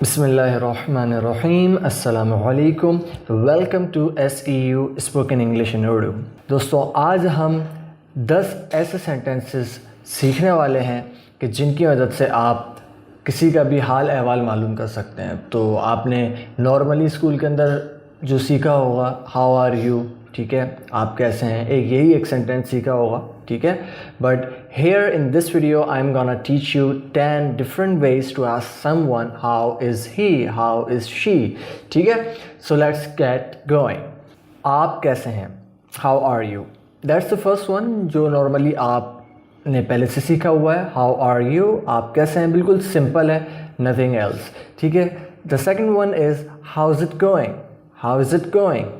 बिस्मिल्लाहिर्रहमानिर्रहीम अस्सलामु अलैकुम। Welcome to SEU spoken English in Urdu. दोस्तों, आज हम 10 ऐसे सेंटेंसेस सीखने वाले हैं कि जिनकी मदद से आप किसी का भी हाल अहवाल मालूम कर सकते हैं। तो आपने नॉर्मली स्कूल के अंदर जो सीखा होगा, हाउ आर यू, ठीक है, आप कैसे हैं, यही एक सेंटेंस सीखा होगा, ठीक है। But here in this video I'm gonna teach you 10 different ways to ask someone how is he, how is she, ठीक है। So let's get going। आप कैसे हैं, how are you, that's the first one जो normally आपने पहले से सीखा हुआ है। how are you, आप कैसे हैं, बिल्कुल सिंपल है, nothing else, ठीक है। The second one is how's it going, how is it going,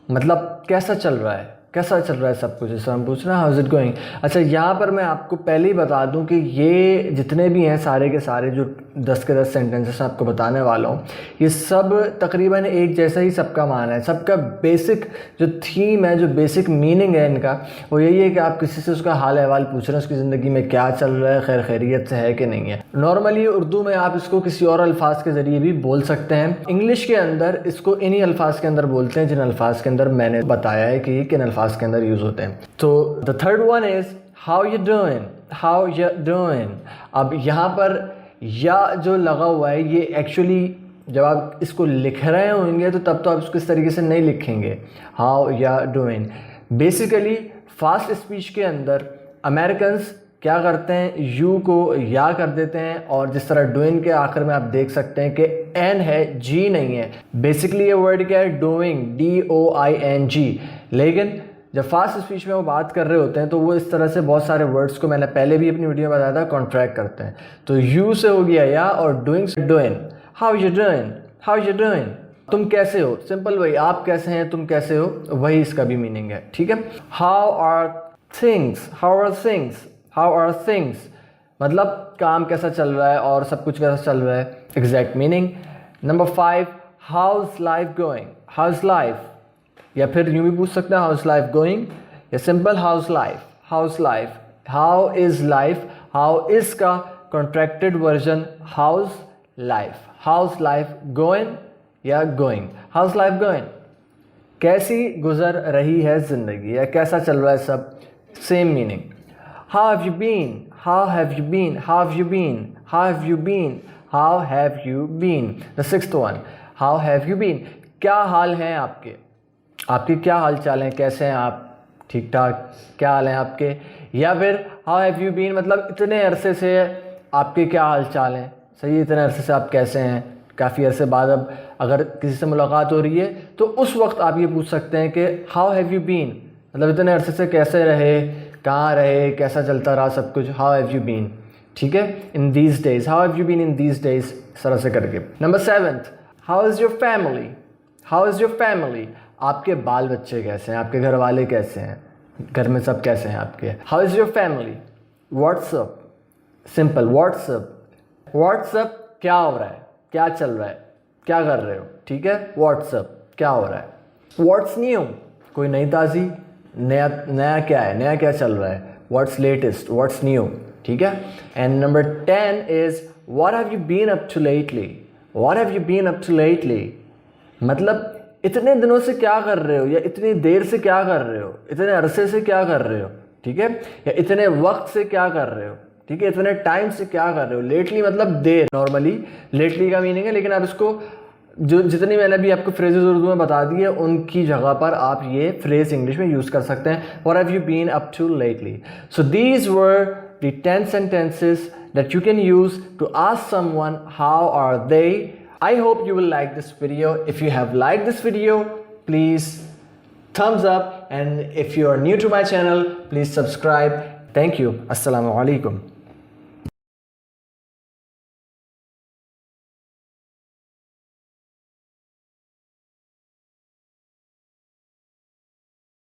मतलब कैसा चल रहा है, कैसा चल रहा है सब कुछ, जैसे हम पूछ रहे हैं हाउ इज़ इट गोइंग। अच्छा, यहाँ पर मैं आपको पहले ही बता दूँ कि ये जितने भी हैं सारे के सारे जो 10 के 10 सेंटेंसेस आपको बताने वाला हूँ, ये सब तकरीबन एक जैसा ही सबका माना है। सबका बेसिक जो थीम है, जो बेसिक मीनिंग है इनका, वो यही है कि आप किसी से उसका हाल अहवाल पूछ रहे हैं, उसकी ज़िंदगी में क्या चल रहा है, खैर खैरियत से है कि नहीं है। नॉर्मली उर्दू में आप इसको किसी और अल्फाज के ज़रिए भी बोल सकते हैं। इंग्लिश के अंदर इसको इन्हीं अल्फाज के अंदर बोलते हैं जिन अल्फाज के अंदर मैंने बताया है कि किन अल्फाज के अंदर यूज़ होते हैं। तो the third one is how you doing, how you doing. अब यहाँ पर या जो लगा हुआ है, ये एक्चुअली जब आप इसको लिख रहे होंगे तो तब तो आप इसको इस तरीके से नहीं लिखेंगे, हाउ या डूइंग। बेसिकली फास्ट स्पीच के अंदर अमेरिकन्स क्या करते हैं, यू को या कर देते हैं, और जिस तरह डूइंग के आखिर में आप देख सकते हैं कि एन है, जी नहीं है। बेसिकली ये वर्ड क्या है, डूइंग, DOING। लेकिन जब फास्ट स्पीच में वो बात कर रहे होते हैं तो वो इस तरह से बहुत सारे वर्ड्स को, मैंने पहले भी अपनी वीडियो में बताया था, कॉन्ट्रैक्ट करते हैं। तो यू से हो गया या, और डूइंग से doing. How you doing, how you doing, तुम कैसे हो, सिंपल वही, आप कैसे हैं, तुम कैसे हो, वही इसका भी मीनिंग है, ठीक है। How are things, how are things, how are things, मतलब काम कैसा चल रहा है और सब कुछ कैसा चल रहा है, exact meaning. Number 5, how is life going, how is life, या फिर यूँ भी पूछ सकते हैं हाउ इज लाइफ गोइंग, या simple how is life, how is life, how is life, how is का contracted version how is life, how is life going या going, how is life going, कैसी गुजर रही है ज़िंदगी या कैसा चल रहा है सब, same meaning. How have you been? How have you been? How have you been? How have you been? How have you been? The sixth one. How have you been? क्या हाल हैं आपके? आपके क्या हाल चाल हैं? कैसे हैं आप? ठीक ठाक? क्या हाल हैं आपके? या फिर How have you been? मतलब इतने अरसे से आपके क्या हाल चाल हैं? सही, इतने अरसे से आप कैसे हैं? काफ़ी अरसे बाद अब अगर किसी से मुलाकात हो रही है तो उस वक्त आप ये पूछ सकते हैं कि How have you been? मतलब इतने अरसे से कैसे रहे, कहाँ रहे, कैसा चलता रहा सब कुछ, हाउ हैव यू बीन, ठीक है। In these days, how have you been in these days, इस तरह से करके। Number 7, how is your family, how is your family, आपके बाल बच्चे कैसे हैं, आपके घर वाले कैसे हैं, घर में सब कैसे हैं आपके। How is your family, what's up, simple what's up, what's up क्या हो रहा है, क्या चल रहा है, क्या कर रहे हो, ठीक है, व्हाट्सअप क्या हो रहा है। व्हाट्स न्यू, कोई नई ताज़ी, नया क्या है, नया क्या चल रहा है, व्हाट्स लेटेस्ट, व्हाट्स न्यू, ठीक है। And number 10 is what have you been up to lately, what have you been up to lately, मतलब इतने दिनों से क्या कर रहे हो, या इतनी देर से क्या कर रहे हो, इतने अरसे से क्या कर रहे हो, ठीक है, या इतने वक्त से क्या कर रहे हो, ठीक है, इतने टाइम से क्या कर रहे हो। लेटली मतलब देर, नॉर्मली लेटली का मीनिंग है, लेकिन आप इसको जो जितनी मैंने भी आपको फ्रेजेस उर्दू में बता दी है उनकी जगह पर आप ये फ्रेज इंग्लिश में यूज़ कर सकते हैं, what have you been up to lately. So these were the 10 sentences that you can use to ask someone how are they. I hope you will like this video. If you have liked this video, please thumbs up, and if you are new to my channel, please subscribe. Thank you. Assalamu alaikum.